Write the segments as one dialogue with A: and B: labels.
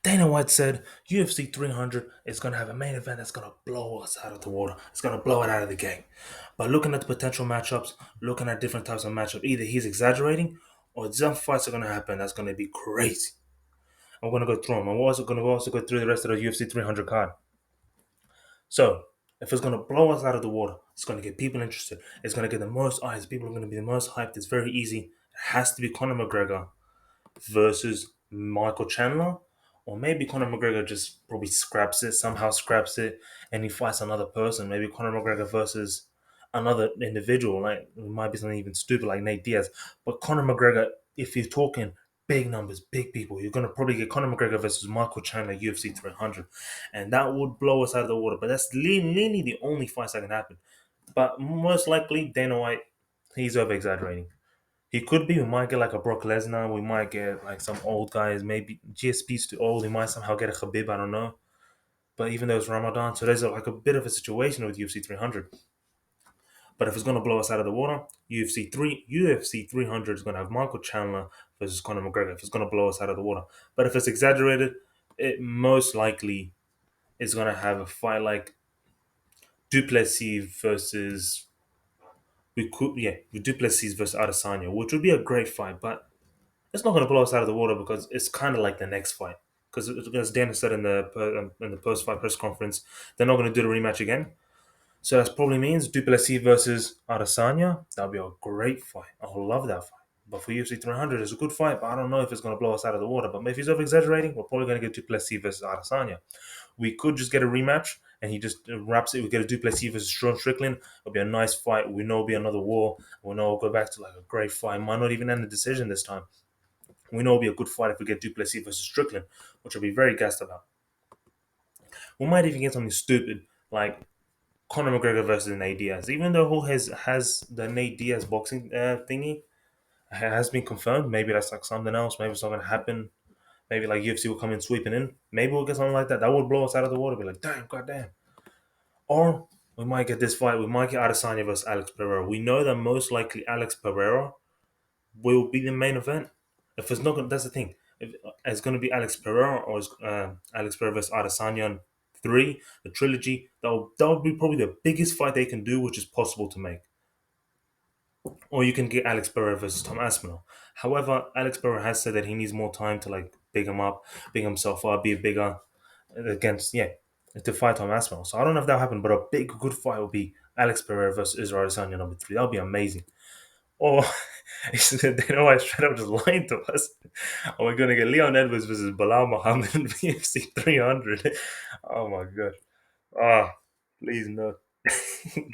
A: Dana White said UFC 300 is going to have a main event that's going to blow us out of the water. It's going to blow it out of the game. But looking at the potential matchups, looking at different types of matchups, either he's exaggerating or some fights are going to happen that's going to be crazy. I'm going to go through them. I'm also going to go through the rest of the UFC 300 card. So, if it's going to blow us out of the water, it's going to get people interested. It's going to get the most eyes. People are going to be the most hyped. It's very easy. It has to be Conor McGregor versus Michael Chandler, or maybe Conor McGregor just probably somehow scraps it, and he fights another person. Maybe Conor McGregor versus another individual, like it might be something even stupid like Nate Diaz. But Conor McGregor, if you're talking big numbers, big people, you're gonna probably get Conor McGregor versus Michael Chandler UFC 300, and that would blow us out of the water. But that's really the only fights that can happen. But most likely, Dana White, he's over exaggerating. He could be. We might get like a Brock Lesnar. We might get like some old guys. Maybe GSP's too old. We might somehow get a Khabib. I don't know. But even though it's Ramadan, so there's like a bit of a situation with UFC 300. But if it's going to blow us out of the water, UFC 300 is going to have Michael Chandler versus Conor McGregor. If it's going to blow us out of the water, but if it's exaggerated, it most likely is going to have a fight like Duplessis versus Duplessis versus Adesanya, which would be a great fight, but it's not going to blow us out of the water because it's kind of like the next fight. Because as Dana said in the post fight press conference, they're not going to do the rematch again. So that probably means Duplessis versus Adesanya. That'll be a great fight. I will love that fight. But for UFC 300, it's a good fight, but I don't know if it's going to blow us out of the water. But if he's over exaggerating, we're probably going to get Duplessis versus Adesanya. We could just get a rematch and he just wraps it. We get a Duplessis versus Sean Strickland. It'll be a nice fight. We know it'll be another war. We know we'll go back to like a great fight. Might not even end the decision this time. We know it'll be a good fight if we get Duplessis versus Strickland, which I'll be very gassed about. We might even get something stupid like Conor McGregor versus Nate Diaz. Even though who has the Nate Diaz boxing thingy has been confirmed, maybe that's like something else. Maybe it's not going to happen. Maybe like UFC will come in sweeping in. Maybe we'll get something like that. That would blow us out of the water. Be like, damn, goddamn. Or we might get this fight. We might get Adesanya versus Alex Pereira. We know that most likely Alex Pereira will be the main event. If it's not, that's the thing. If it's going to be Alex Pereira or Alex Pereira versus Adesanya in 3, the trilogy, that would be probably the biggest fight they can do, which is possible to make. Or you can get Alex Pereira versus Tom Aspinall. However, Alex Pereira has said that he needs more time to like big him up, big himself up, be bigger against to fight Tom Aspinall. So I don't know if that'll happen, but a big good fight will be Alex Pereira versus Israel Adesanya number 3. That would be amazing. Or they know I straight up just lying to us. Are we gonna get Leon Edwards versus Bilal Muhammad in UFC 300? Oh my god. Ah, please no.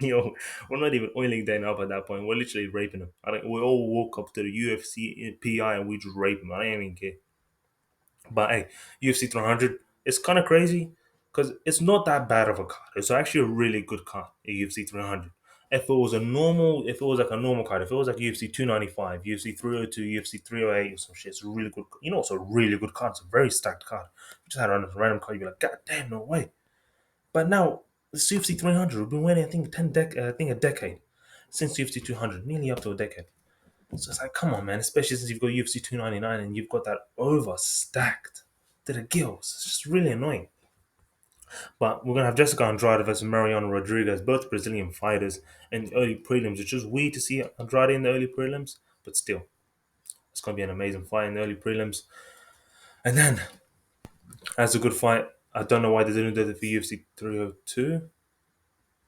A: Yo, we're not even oiling Dan up at that point. We're literally raping him. I think we all woke up to the UFC PI and we just rape him. I don't even care. But hey, UFC 300, it's kind of crazy because it's not that bad of a card. It's actually a really good card at UFC 300. If it was like a normal card, if it was like UFC 295, UFC 302, UFC 308, or some shit, it's a really good. You know, it's a really good card. It's a very stacked card. If you just had a random card, you'd be like, God damn, no way. But now, this UFC 300, we've been waiting, I think, I think a decade since UFC 200, nearly up to a decade. So it's like, come on, man. Especially since you've got UFC 299 and you've got that overstacked to the gills. It's just really annoying. But we're gonna have Jessica Andrade versus Mariano Rodriguez, both Brazilian fighters in the early prelims. It's just weird to see Andrade in the early prelims, but still, it's gonna be an amazing fight in the early prelims. And then, as a good fight, I don't know why they didn't do it for UFC 302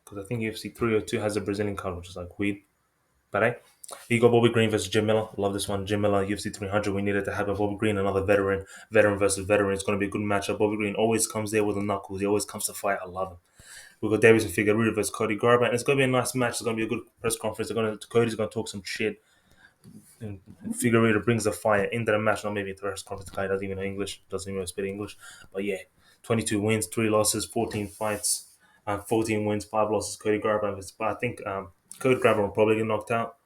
A: because I think UFC 302 has a Brazilian card, which is like weird. But hey, you got Bobby Green versus Jim Miller. Love this one. Jim Miller, UFC 300. We needed to have a Bobby Green, another veteran. Veteran versus veteran. It's going to be a good matchup. Bobby Green always comes there with the knuckles. He always comes to fight. I love him. We've got Davison Figueroa versus Cody Garbrandt. It's going to be a nice match. It's going to be a good press conference. Cody's going to talk some shit. And Figueroa brings the fire into the match. Not maybe the press conference. The guy doesn't even know English. Doesn't even speak English. But yeah, 22 wins, 3 losses, 14 fights, 14 wins, 5 losses. Cody Garbrandt. But I think Cody Garbrandt will probably get knocked out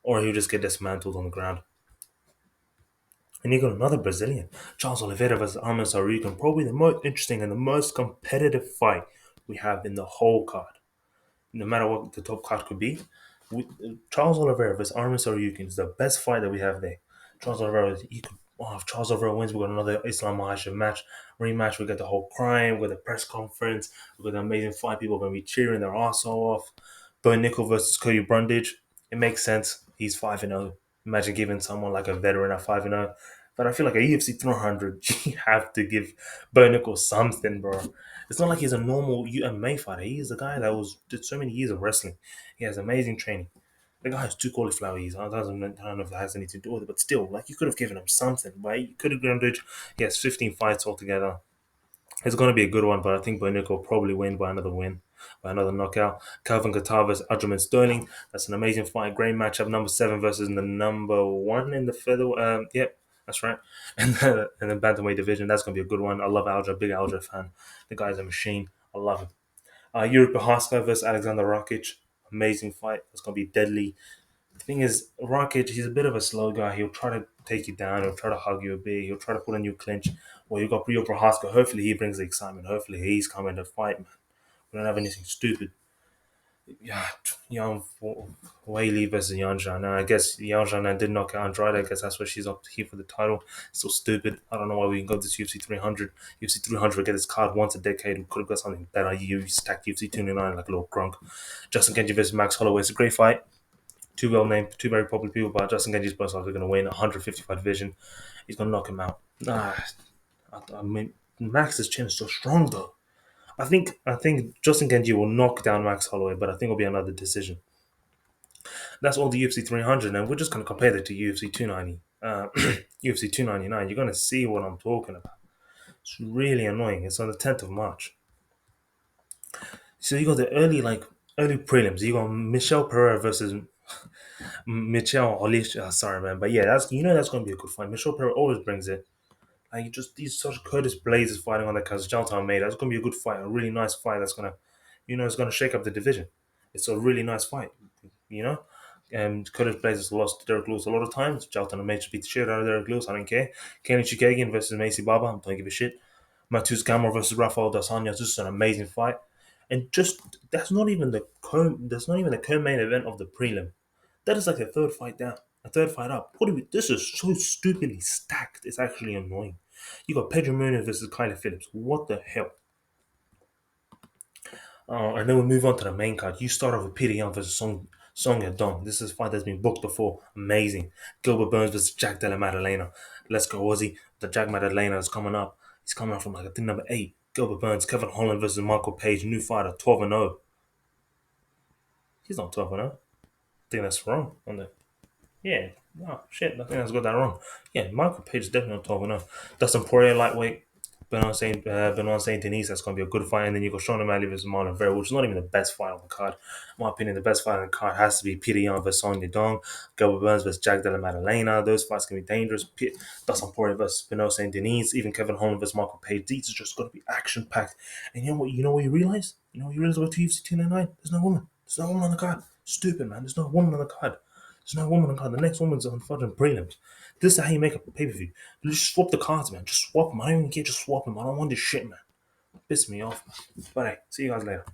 A: or he'll just get dismantled on the ground. And you got another Brazilian, Charles Oliveira versus Armin Sarukian, probably the most interesting and the most competitive fight we have in the whole card. No matter what the top card could be, Charles Oliveira versus Armin Sarukian is the best fight that we have there. Charles Oliveira, Oh, if Charles Oliveira wins, we got another Islam Makhachev match rematch. We got the whole crime, we got the press conference, we got the amazing fight. People are gonna be cheering their ass off. Bo Nickel versus Cody Brundage. It makes sense. He's 5-0. Imagine giving someone like a veteran a 5-0. But I feel like a UFC 300, you have to give Bo Nickel something, bro. It's not like he's a normal MMA fighter. He's a guy that did so many years of wrestling. He has amazing training. The guy has two cauliflower ears. I don't know if that has anything to do with it, but still, like, you could have given him something, right? You could have given him. He has 15 fights altogether. It's going to be a good one, but I think Bonica will probably win by another knockout. Calvin Guitar versus Aljamain Sterling. That's an amazing fight. Great matchup. Number 7 versus the number 1 in the feather. Yep, that's right. And the bantamweight division. That's going to be a good one. I love Alja. Big Alja fan. The guy's a machine. I love him. Yuri Prohaska versus Alexander Rakic. Amazing fight. It's going to be deadly. The thing is, Rakic, he's a bit of a slow guy. He'll try to take you down. He'll try to hug you a bit. He'll try to put a new clinch. Well, you got Brio Prohaska. Hopefully, he brings the excitement. Hopefully, he's coming to fight, man. We don't have anything stupid. Yeah, Young Whaley versus Yanja. Now, I guess Yanja did knock out Andrade. I guess that's why she's up here for the title. So stupid. I don't know why we can go to this UFC 300. UFC 300 get this card once a decade. We could have got something better. You stacked UFC 209 like a little grunk. Justin Genji versus Max Holloway. It's a great fight. Two well named, two very popular people, but Justin Genji's most likely going to win 155 division. He's going to knock him out. I mean, Max's chin is so strong though. I think Justin Genji will knock down Max Holloway, but I think it'll be another decision. That's all the UFC 300, and we're just going to compare it to UFC 290, UFC 299. You're going to see what I'm talking about. It's really annoying. It's on the 10th of March. So you got the early prelims. You got Michelle Pereira versus Michelle Olish. Sorry, man, but yeah, that's going to be a good fight. Michelle Pereira always brings it. Like, just these such Curtis Blazes fighting on that because Jalton made. That's going to be a good fight, a really nice fight. That's gonna, it's going to shake up the division. It's a really nice fight, you know. And Curtis Blazes lost to Derek Lewis a lot of times. Jalton made to beat the shit out of Derek Lewis. I don't care. Kenny Chikagian versus Macy Baba. I don't give a shit. Matus Gamma versus Rafael dos Anjos. This is an amazing fight. And just that's not even the co-main event of the prelim. That is like a third fight down, a third fight up. What do we? This is so stupidly stacked. It's actually annoying. You got Pedro Munoz versus Kyler Phillips. What the hell? And then we move on to the main card. You start off with Peter Young versus Song Yadong. This is a fight that's been booked before. Amazing. Gilbert Burns versus Jack Della Maddalena. Let's go, Aussie. The Jack Maddalena is coming up. He's coming up from like I think number 8. Gilbert Burns, Kevin Holland versus Michael Page, new fighter, 12-0. He's not 12-0. I think that's wrong on the. Yeah. Oh, shit. I think that's got that wrong. Yeah, Michael Page is definitely on 12-0. Dustin Poirier, lightweight. Benoit Saint Denis, that's going to be a good fight. And then you got Sean O'Malley versus Marlon Vera, which is not even the best fight on the card. In my opinion, the best fight on the card has to be Peter Young versus Sonya Dong, Gilbert Burns versus Jack Della Maddalena. Those fights can be dangerous. Dustin Poirier versus Benoit Saint Denis, even Kevin Holland versus Michael Page. These are just going to be action packed. And you know what? You realize? About UFC 299? There's no woman. There's no woman on the card. Stupid, man. There's no woman on the card. There's no woman on the card. The next woman's on fucking prelims. This is how you make a pay per view. Just swap the cards, man. Just swap them. I don't even care. Just swap them. I don't want this shit, man. Piss me off, man. But hey, see you guys later.